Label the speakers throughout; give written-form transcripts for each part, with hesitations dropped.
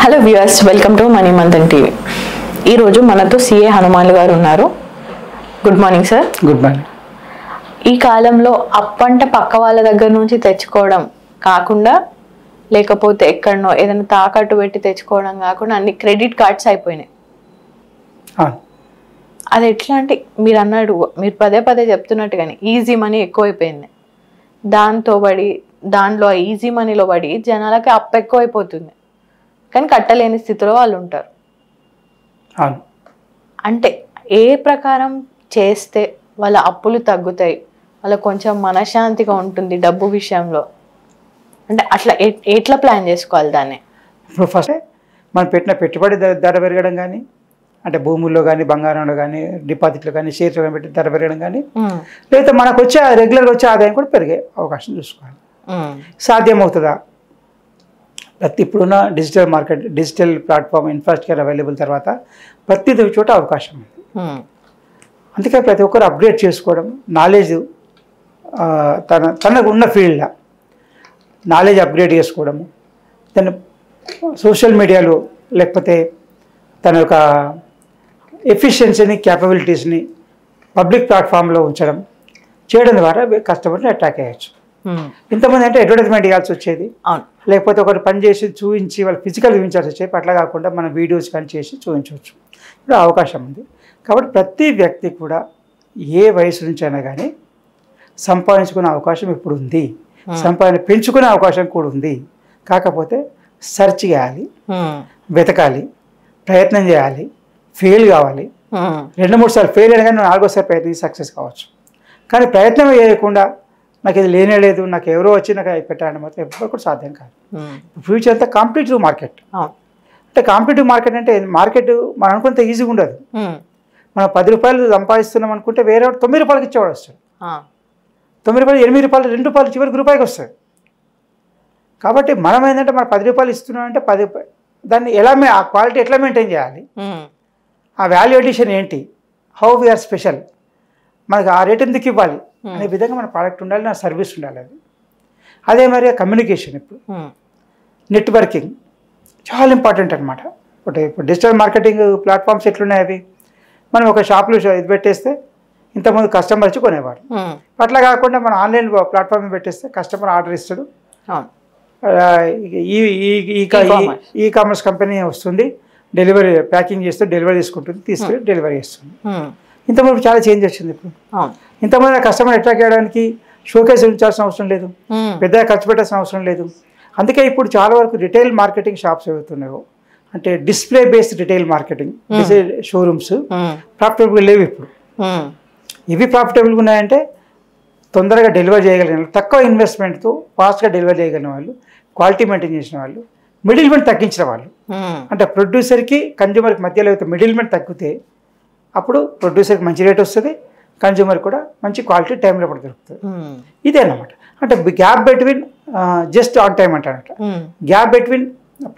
Speaker 1: Hello viewers, welcome to money Manthan TV. ఈరోజు మనతో CA Hanuman గారు ఉన్నారు. Good morning sir.
Speaker 2: Good morning.
Speaker 1: ఈ కాలంలో అప్పంట పక్క వాళ్ళ దగ్గర నుంచి తెచ్చుకోవడం కాకుండా, లేకపోతే ఎక్కడనో ఏదైనా తాకట్టు పెట్టి తెచ్చుకోవడం కాకుండా అన్ని క్రెడిట్ కార్డ్స్ అయిపోయినాయి. అది ఎట్లా అంటే మీరు అన్నాడు, మీరు పదే పదే చెప్తున్నట్టుగానే ఈజీ మనీ ఎక్కువైపోయింది. దాంట్లో ఈజీ మనీలో పడి జనాలకి అప్పు ఎక్కువైపోతుంది, కానీ కట్టలేని స్థితిలో వాళ్ళు ఉంటారు. అంటే ఏ ప్రకారం చేస్తే వాళ్ళ అప్పులు తగ్గుతాయి, వాళ్ళ కొంచెం మనశ్శాంతిగా ఉంటుంది డబ్బు విషయంలో, అంటే అట్లా ఎట్లా ప్లాన్ చేసుకోవాలి దాన్ని?
Speaker 2: ఇప్పుడు ఫస్ట్ మనం పెట్టిన పెట్టుబడి ధర పెరగడం కానీ, అంటే భూముల్లో కానీ, బంగారంలో కానీ, డిపాజిట్లు కానీ, షేర్లు కానీ పెట్టి ధర పెరగడం కానీ, లేదా మనకు వచ్చే రెగ్యులర్గా వచ్చే ఆదాయం కూడా పెరిగే అవకాశం చూసుకోవాలి. సాధ్యమవుతుందా? ఇప్పుడున్న డిజిటల్ ప్లాట్ఫామ్ ఇన్ఫ్రాస్ట్రక్చర్ అవైలబుల్ తర్వాత ప్రతి చోట అవకాశం ఉంది. అందుకే ప్రతి ఒక్కరు అప్గ్రేడ్ చేసుకోవడం, నాలెడ్జ్ తనకు ఉన్న ఫీల్డ్లో నాలెడ్జ్ అప్గ్రేడ్ చేసుకోవడము, తన సోషల్ మీడియాలో లేకపోతే తన యొక్క ఎఫిషియన్సీని, క్యాపబిలిటీస్ని పబ్లిక్ ప్లాట్ఫామ్లో చేయడం ద్వారా కస్టమర్ని అట్రాక్ట్ అయ్యచ్చు. ఇంతమంది అంటే అడ్వర్టైజ్మెంట్ ఇవ్వాల్సి వచ్చేది, లేకపోతే ఒకరు పని చేసి చూపించి వాళ్ళు ఫిజికల్ చూపించాల్సి వచ్చేది. అట్లా కాకుండా మనం వీడియోస్ కానీ చేసి చూపించవచ్చు. ఇప్పుడు అవకాశం ఉంది. కాబట్టి ప్రతి వ్యక్తి కూడా ఏ వయసు నుంచి అయినా కానీ సంపాదించుకునే అవకాశం ఇప్పుడు ఉంది, సంపాదన పెంచుకునే అవకాశం కూడా ఉంది. కాకపోతే సెర్చ్ చేయాలి, వెతకాలి, ప్రయత్నం చేయాలి, ఫెయిల్ కావాలి. 2-3 సార్లు ఫెయిల్ అయినా కానీ 4వ ప్రయత్నం సక్సెస్ కావచ్చు. కానీ ప్రయత్నం చేయకుండా నాకు ఇది లేనే లేదు, నాకు ఎవరో వచ్చి నాకు పెట్టాలని మాత్రం ఎప్పుడు కూడా సాధ్యం కాదు. ఫ్యూచర్ అంతా కాంపిటేటివ్ మార్కెట్. అంటే కాంపిటేటివ్ మార్కెట్ అంటే మార్కెట్ మనం అనుకుంటే ఈజీగా ఉండదు. మనం 10 రూపాయలు సంపాదిస్తున్నాం అనుకుంటే వేరే 9 రూపాయలకి ఇచ్చేవాడు వస్తాడు. 9 రూపాయలు, 8 రూపాయలు, 2 రూపాయలు, చివరికి రూపాయికి వస్తుంది. కాబట్టి మనం ఏంటంటే మనం 10 రూపాయలు ఇస్తున్నాం అంటే 10 రూపాయలు దాన్ని ఆ క్వాలిటీ ఎట్లా మెయింటైన్ చేయాలి, ఆ వాల్యూ అడిషన్ ఏంటి, హౌ వీఆర్ స్పెషల్, మనకు ఆ రేట్ ఎందుకు ఇవ్వాలి అనే విధంగా మన ప్రోడక్ట్ ఉండాలి, నా సర్వీస్ ఉండాలి. అదే మరి కమ్యూనికేషన్, ఇప్పుడు నెట్వర్కింగ్ చాలా ఇంపార్టెంట్ అనమాట. ఇప్పుడు డిజిటల్ మార్కెటింగ్ ప్లాట్ఫామ్స్ ఎట్లున్నాయి అవి, మనం ఒక షాప్లో ఇది పెట్టేస్తే ఇంతకుముందు కస్టమర్ వచ్చి కొనేవాడు. అట్లా కాకుండా మనం ఆన్లైన్ ప్లాట్ఫామ్ పెట్టేస్తే కస్టమర్ ఆర్డర్ ఇస్తాడు, ఈ కామర్స్ కంపెనీ వస్తుంది, డెలివరీ ప్యాకింగ్ చేస్తే డెలివరీ తీసుకుంటుంది, తీసుకెళ్ళి డెలివరీ చేస్తుంది. ఇంతకుముందు చాలా చేంజ్ వచ్చింది. ఇప్పుడు ఇంతకుముందు కస్టమర్ అట్రాక్ట్ చేయడానికి షోకేస్ ఉంచాల్సిన అవసరం లేదు, పెద్దగా ఖర్చు పెట్టాల్సిన అవసరం లేదు. అందుకే ఇప్పుడు చాలా వరకు రిటైల్ మార్కెటింగ్ షాప్స్ అవుతున్నాయో, అంటే display based retail marketing showrooms ప్రాఫిటబుల్గా లేవు ఇప్పుడు. ఇవి ప్రాఫిటబుల్గా ఉన్నాయంటే తొందరగా డెలివరీ చేయగలిగిన, తక్కువ ఇన్వెస్ట్మెంట్తో ఫాస్ట్గా డెలివరీ చేయగలిగిన వాళ్ళు, క్వాలిటీ మెయింటైన్ చేసిన వాళ్ళు, మిడిల్మెంట్ తగ్గించిన వాళ్ళు. అంటే ప్రొడ్యూసర్కి కన్జ్యూమర్కి మధ్యలో అయితే మిడిల్మెంట్ తగ్గితే అప్పుడు ప్రొడ్యూసర్కి మంచి రేట్ వస్తుంది, కన్జ్యూమర్ కూడా మంచి క్వాలిటీ టైంలో కూడా దొరుకుతుంది. ఇదేనమాట. అంటే gap between just on time అంటారట, gap between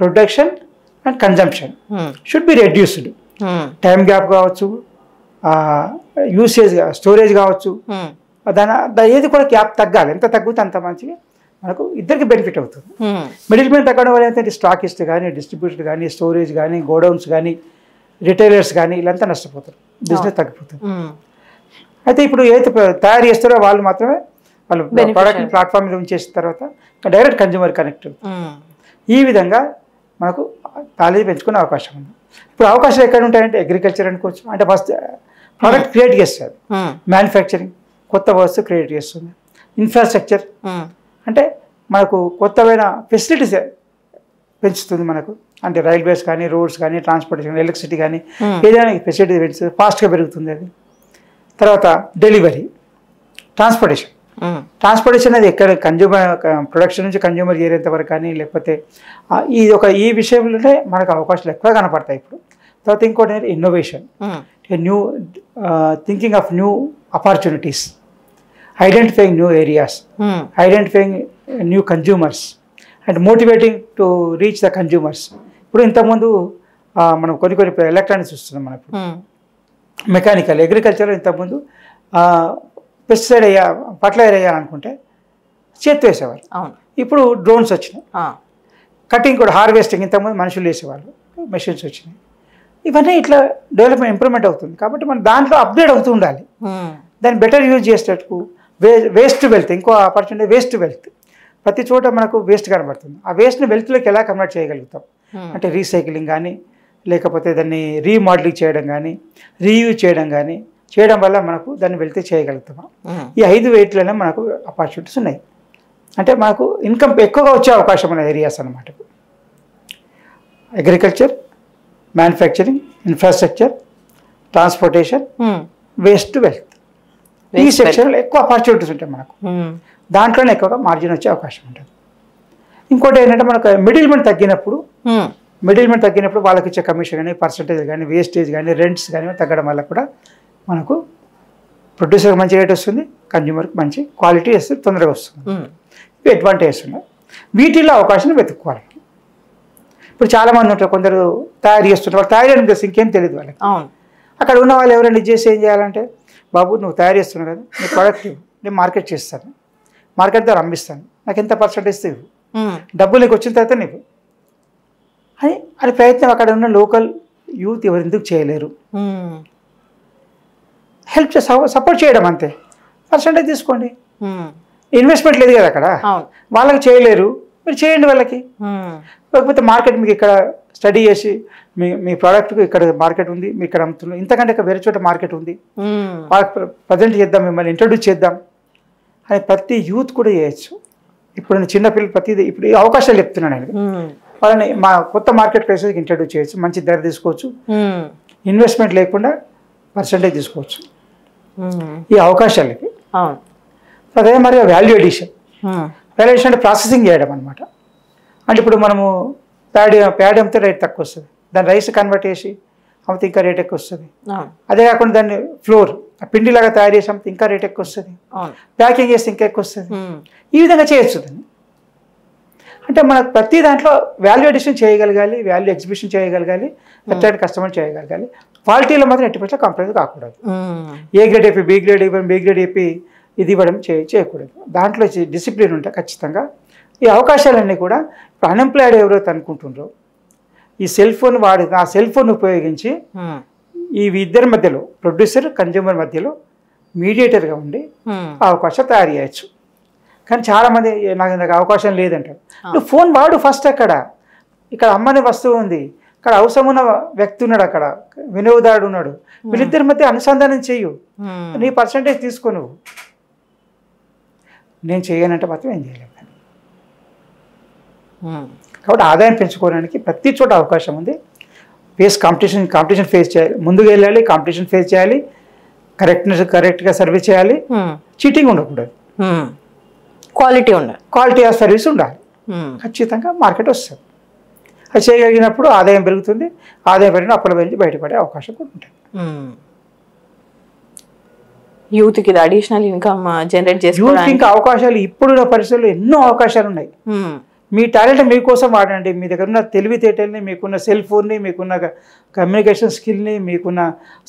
Speaker 2: production and consumption should be reduced. Time gap కావచ్చు, యూసేజ్ స్టోరేజ్ కావచ్చు, దాని ఏది కూడా గ్యాప్ తగ్గాలి. ఎంత తగ్గితే అంత మంచిగా మనకు ఇద్దరికి బెనిఫిట్ అవుతుంది. మిడిల్ మ్యాన్ తగ్గడం వల్ల ఏంటంటే స్టాకిస్ట్ కానీ, డిస్ట్రిబ్యూటర్ కానీ, స్టోరేజ్ కానీ, గోడౌన్స్ కానీ, రిటైలర్స్ కానీ వీళ్ళంతా నష్టపోతారు, బిజినెస్ తగ్గిపోతుంది. అయితే ఇప్పుడు ఏదైతే తయారు చేస్తారో వాళ్ళు మాత్రమే వాళ్ళు ప్రోడక్ట్ని ప్లాట్ఫామ్ మీద ఉంచేసిన తర్వాత డైరెక్ట్ కన్జ్యూమర్ కనెక్ట్. ఈ విధంగా మనకు నాలెడ్జ్ పెంచుకునే అవకాశం ఉంది. ఇప్పుడు అవకాశాలు ఎక్కడ ఉంటాయంటే అగ్రికల్చర్ అనుకోవచ్చు, అంటే ఫస్ట్ ప్రోడక్ట్ క్రియేట్ చేస్తారు, మ్యానుఫ్యాక్చరింగ్ కొత్త వస్తువు క్రియేట్ చేస్తుంది, ఇన్ఫ్రాస్ట్రక్చర్ అంటే మనకు కొత్తమైన ఫెసిలిటీస్ పెంచుతుంది మనకు, అంటే రైల్వేస్ కానీ, రోడ్స్ కానీ, ట్రాన్స్పోర్టేషన్, ఎలక్ట్రిసిటీ కానీ, ఏదైనా ఫెసిలిటీ పెంచుతుంది, ఫాస్ట్గా పెరుగుతుంది అది. తర్వాత డెలివరీ, ట్రాన్స్పోర్టేషన్ అది ఎక్కడ కన్జ్యూమర్ ప్రొడక్షన్ నుంచి కన్జ్యూమర్ చేరేంత వరకు కానీ, లేకపోతే ఈ విషయంలోనే మనకు అవకాశాలు ఎక్కువ కనపడతాయి ఇప్పుడు. తర్వాత ఇంకోటి innovation, new thinking of new opportunities, identifying new areas, identifying new consumers and motivating to reach the consumers. ఇప్పుడు ఇంతకుముందు మనం కొన్ని ఎలక్ట్రానిక్స్ చూస్తున్నాం, మనం ఇప్పుడు మెకానికల్, అగ్రికల్చర్ ఇంతకుముందు పెస్టిసైడ్ ఫర్టిలైజర్ వేయాలనుకుంటే చేతి వేసేవారు, ఇప్పుడు డ్రోన్స్ వచ్చినాయి. కటింగ్ కూడా హార్వెస్టింగ్ ఇంతకుముందు మనుషులు వేసేవాళ్ళు, మెషిన్స్ వచ్చినాయి. ఇవన్నీ ఇట్లా డెవలప్మెంట్ ఇంప్రూవ్మెంట్ అవుతుంది. కాబట్టి మనం దాంట్లో అప్గ్రేడ్ అవుతూ ఉండాలి. దాన్ని బెటర్ యూజ్ చేసేటట్టు వేస్ట్ వెల్త్, ఇంకో ఆపర్చునిటీ వేస్ట్ వెల్త్. ప్రతి చోట మనకు వేస్ట్ కనబడుతుంది. ఆ వేస్ట్ని వెల్త్లోకి ఎలా కన్వర్ట్ చేయగలుగుతాం అంటే రీసైక్లింగ్ కానీ, లేకపోతే దాన్ని రీమోడలింగ్ చేయడం కానీ, రీయూజ్ చేయడం కానీ చేయడం వల్ల మనకు దాన్ని వెళ్తే చేయగలుగుతాం. ఈ 5 వేట్లనే మనకు ఆపర్చునిటీస్ ఉన్నాయి. అంటే మనకు ఇన్కమ్ ఎక్కువగా వచ్చే అవకాశం ఉన్న ఏరియాస్ అన్నమాట. Agriculture, manufacturing, infrastructure, transportation, waste wealth, ఈ సెక్షన్లో ఎక్కువ ఆపర్చునిటీస్ ఉంటాయి మనకు. దాంట్లోనే ఎక్కువగా మార్జిన్ వచ్చే అవకాశం ఉంటుంది. ఇంకోటి ఏంటంటే మనకు మిడిల్మెంట్ తగ్గినప్పుడు వాళ్ళకి ఇచ్చే కమిషన్ కానీ, పర్సంటేజ్ కానీ, వేస్టేజ్ కానీ, రెంట్స్ కానీ తగ్గడం వల్ల కూడా మనకు ప్రొడ్యూసర్కి మంచి రేట్ వస్తుంది, కన్జ్యూమర్కి మంచి క్వాలిటీ వస్తుంది, తొందరగా వస్తుంది. ఇవి అడ్వాంటేజెస్ ఉన్నాయి. వీటిల్లో అవకాశం వెతుక్కోవాలి. ఇప్పుడు చాలామంది ఉంటారు, కొందరు తయారు చేస్తుంటారు, వాళ్ళు తయారు చేయడం తెలుసు, ఇంకేం తెలియదు వాళ్ళకి. అక్కడ ఉన్న వాళ్ళు ఎవరైనా చేసి ఏం చేయాలంటే, బాబు నువ్వు తయారు చేస్తున్నావు కదా, నీ ప్రోడక్ట్ నేను మార్కెట్ చేస్తాను, మార్కెట్ ద్వారా అమ్మిస్తాను, నాకు ఎంత పర్సంటేజ్ ఇవ్వు, డబ్బులు నీకు వచ్చిన తర్వాత నీకు అని ప్రయత్నం అక్కడ ఉన్న లోకల్ యూత్ ఎవరు ఎందుకు చేయలేరు? హెల్ప్ సపోర్ట్ చేయడం అంతే. పర్సంటేజ్ తీసుకోండి, ఇన్వెస్ట్మెంట్ లేదు కదా అక్కడ, వాళ్ళకి చేయలేరు, మీరు చేయండి వాళ్ళకి. లేకపోతే మార్కెట్ మీకు ఇక్కడ స్టడీ చేసి మీ ప్రోడక్ట్కి ఇక్కడ మార్కెట్ ఉంది, మీ ఇక్కడ అమ్ముతున్నారు, ఇంతకంటే ఇక్కడ వేరే చోట మార్కెట్ ఉంది, వాళ్ళకి ప్రజెంట్ చేద్దాం, మిమ్మల్ని ఇంట్రొడ్యూస్ చేద్దాం అని ప్రతి యూత్ కూడా చేయొచ్చు. ఇప్పుడు నేను చిన్నపిల్లలు ప్రతిదీ ఇప్పుడు ఈ అవకాశాలు చెప్తున్నాను నేను. వాళ్ళని మా కొత్త మార్కెట్ ప్లేసెస్కి ఇంట్రడ్యూస్ చేయొచ్చు, మంచి ధర తీసుకోవచ్చు, ఇన్వెస్ట్మెంట్ లేకుండా పర్సంటేజ్ తీసుకోవచ్చు. ఈ అవకాశాలకి అదే మరి వాల్యూ ఎడిషన్ అంటే ప్రాసెసింగ్ చేయడం అనమాట. అంటే ఇప్పుడు మనము ప్యాడ్ అమ్మితే రేట్ తక్కువ వస్తుంది, దాన్ని రైస్ కన్వర్ట్ చేసి అమ్మితే ఇంకా రేట్ ఎక్కువ వస్తుంది. అదే కాకుండా దాన్ని ఫ్లోర్ పిండిలాగా తయారు చేసి అమ్మితే ఇంకా రేట్ ఎక్కువ వస్తుంది, ప్యాకింగ్ చేస్తే ఇంకా ఎక్కువ వస్తుంది. ఈ విధంగా చేయొచ్చు దాన్ని. అంటే మనకు ప్రతి దాంట్లో వాల్యూ ఎడిషన్ చేయగలగాలి, వాల్యూ ఎగ్జిబిషన్ చేయగలగాలి, అట్రాక్ట్ కస్టమర్ చేయగలగాలి. క్వాలిటీలో మాత్రం 80% కాంప్రమైజ్ కాకూడదు. ఏ గ్రేడ్ అయిపోయి బి గ్రేడ్ అయిపోయి ఇది ఇవ్వడం చేయకూడదు. దాంట్లో డిసిప్లిన్ ఉంటే ఖచ్చితంగా ఈ అవకాశాలన్నీ కూడా ఇప్పుడు అన్ఎంప్లాయిడ్ ఎవరైతే అనుకుంటుండ్రో ఈ సెల్ ఫోన్ ఆ సెల్ ఫోన్ ఉపయోగించి ఈ ఇద్దరి మధ్యలో ప్రొడ్యూసర్ కన్జ్యూమర్ మధ్యలో మీడియేటర్గా ఉండి అవకాశం తయారు చేయొచ్చు. కానీ చాలామంది నాకు అవకాశం లేదంటారు. నువ్వు ఫోన్ వాడు ఫస్ట్. ఇక్కడ అమ్మని వస్తువు ఉంది, ఇక్కడ అవసరం ఉన్న వ్యక్తి ఉన్నాడు, అక్కడ వినియోగదారుడు ఉన్నాడు, వీళ్ళిద్దరి మధ్య అనుసంధానం చెయ్యు, నీ పర్సంటేజ్ తీసుకో. నువ్వు నేను చేయనంటే మాత్రం ఏం చేయలేము. కాబట్టి ఆదాయం పెంచుకోవడానికి ప్రతి చోట అవకాశం ఉంది. కాంపిటీషన్ ఫేస్ చేయాలి, ముందుకు వెళ్ళాలి, కాంపిటీషన్ ఫేస్ చేయాలి, కరెక్ట్గా సర్వీస్ చేయాలి, చీటింగ్ ఉండకూడదు, క్వాలిటీ ఆఫ్ సర్వీస్ ఉండాలి. ఖచ్చితంగా మార్కెట్ వస్తుంది. అది చేయగలిగినప్పుడు ఆదాయం పెరుగుతుంది, ఆదాయం పెరిగిన అప్పుల నుంచి బయటపడే అవకాశం కూడా ఉంటుంది.
Speaker 1: యూత్కి అడిషనల్ ఇన్కమ్ జనరేట్ చేసి
Speaker 2: ఇంకా అవకాశాలు ఇప్పుడున్న పరిస్థితుల్లో ఎన్నో అవకాశాలు ఉన్నాయి. మీ టాలెంట్ మీకోసం వాడండి. మీ దగ్గర ఉన్న తెలివితేటల్ని, మీకున్న సెల్ ఫోన్ని, మీకున్న కమ్యూనికేషన్ స్కిల్ని, మీకున్న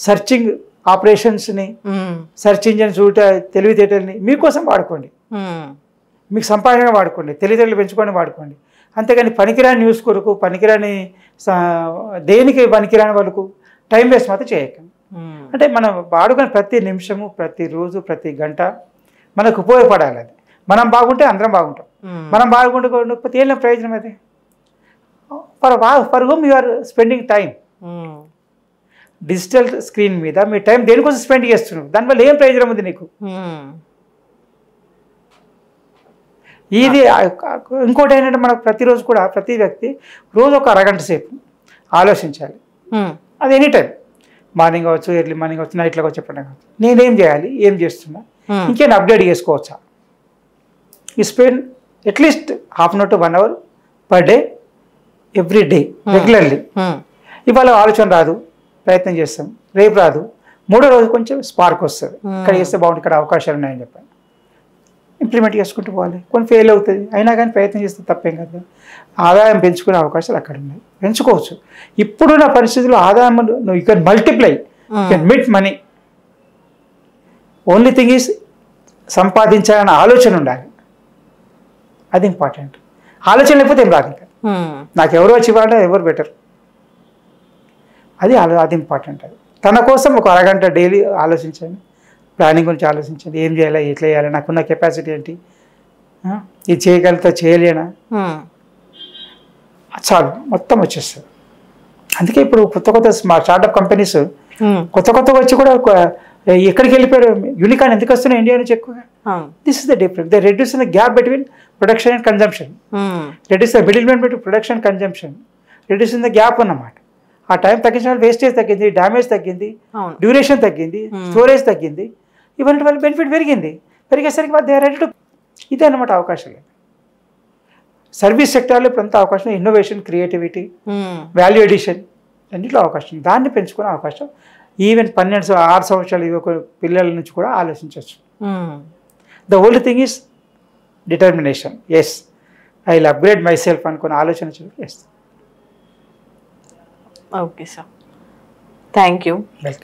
Speaker 2: సర్చింగ్ ఆపరేషన్స్ని, సెర్చ్ ఇంజిన్ చూడ తెలివితేటల్ని మీకోసం వాడుకోండి, మీకు సంపాదనగా వాడుకోండి, తెలివితేటలు పెంచుకొని వాడుకోండి. అంతేగాని పనికిరాని న్యూస్ కొరకు, పనికిరాని దేనికి పనికిరాని వాళ్ళకు టైం వేస్ట్ మాత్రం చేయకండి. అంటే మనం వాడుకొని ప్రతి నిమిషము, ప్రతిరోజు, ప్రతి గంట మనకు ఉపయోగపడాలి. అది మనం బాగుంటే అందరం బాగుంటాం. మనం బాగుండకపోతే ఏం ప్రయోజనం? అది for whom you are spending time. Digital screen మీద మీ టైం దేనికోసం స్పెండ్ చేస్తున్నావు? దానివల్ల ఏం ప్రయోజనం ఉంది నీకు? ఇది ఇంకోటి ఏంటంటే మనకు ప్రతిరోజు కూడా ప్రతి వ్యక్తి రోజు ఒక అరగంట సేపు ఆలోచించాలి. అది ఎనీ టైం, మార్నింగ్ కావచ్చు, ఎర్లీ మార్నింగ్ కావచ్చు, నైట్లో కావచ్చు, చెప్పండి నేనేం చేయాలి, ఏం చేస్తున్నా, ఇంకేం అప్డేట్ చేసుకోవచ్చా? ఈ spend at least half an hour to 1 hour per day, every day, regularly. ఇవాళ ఆలోచన రాదు, ప్రయత్నం చేస్తాం, రేపు రాదు, 3వ రోజు కొంచెం స్పార్క్ వస్తుంది, ఇక్కడ చేస్తే బాగుంటుంది, ఇక్కడ అవకాశాలు ఉన్నాయని చెప్పాను, ఇంప్లిమెంట్ చేసుకుంటూ పోవాలి. కొన్ని ఫెయిల్ అవుతుంది, అయినా కానీ ప్రయత్నం చేస్తే తప్పేం కదా. ఆదాయం పెంచుకునే అవకాశాలు అక్కడ ఉన్నాయి, పెంచుకోవచ్చు. ఇప్పుడున్న పరిస్థితుల్లో ఆదాయం you can multiply, you can meet money. Only thing is సంపాదించాలన్న ఆలోచన ఉండాలి, అది ఇంపార్టెంట్. ఆలోచన లేకపోతే ఏం రాదు ఇంకా. నాకు ఎవరు వచ్చి ఇవ్వాలంటే ఎవరు బెటర్, అది ఇంపార్టెంట్. అది తన కోసం ఒక అరగంట డైలీ ఆలోచించండి, ప్లానింగ్ గురించి ఆలోచించండి, ఏం చేయాలి, ఎట్లా చేయాలి, నాకున్న కెపాసిటీ ఏంటి, ఇది చేయగలుగుతా చేయలేనా, చాలు మొత్తం వచ్చేస్తుంది. అందుకే ఇప్పుడు కొత్త స్టార్టప్ కంపెనీస్ కొత్తగా వచ్చి కూడా ఎక్కడికి వెళ్ళిపోయారు, యూనికాన్ ఎందుకు వస్తున్నాయి ఇండియా నుంచి ఎక్కువగా? This is the difference. They reduce the gap between production and consumption, reduce the middle man between production consumption, reduce the gap అన్నమాట. ఆ టైం తగ్గించిన వల్ల వేస్టేజ్ తగ్గింది, డ్యామేజ్ తగ్గింది, డ్యూరేషన్ తగ్గింది, స్టోరేజ్ తగ్గింది, ఇవన్నీ వాళ్ళ బెనిఫిట్ పెరిగింది. పెరిగేసరికి వాళ్ళు దే ఆర్ రెడీ టు, ఇదే అనమాట అవకాశాలు. సర్వీస్ సెక్టార్లో ఇప్పుడు అంతా అవకాశం, ఇన్నోవేషన్, క్రియేటివిటీ, వాల్యూ ఎడిషన్ అన్నింటిలో అవకాశం, దాన్ని పెంచుకునే అవకాశం ఈవెన్ 6 సంవత్సరాలు పిల్లల నుంచి కూడా ఆలోచించవచ్చు. The only thing is determination. Yes, I will upgrade myself అనుకుని ఆలోచన చేస్తాను.
Speaker 1: Okay sir, thank you.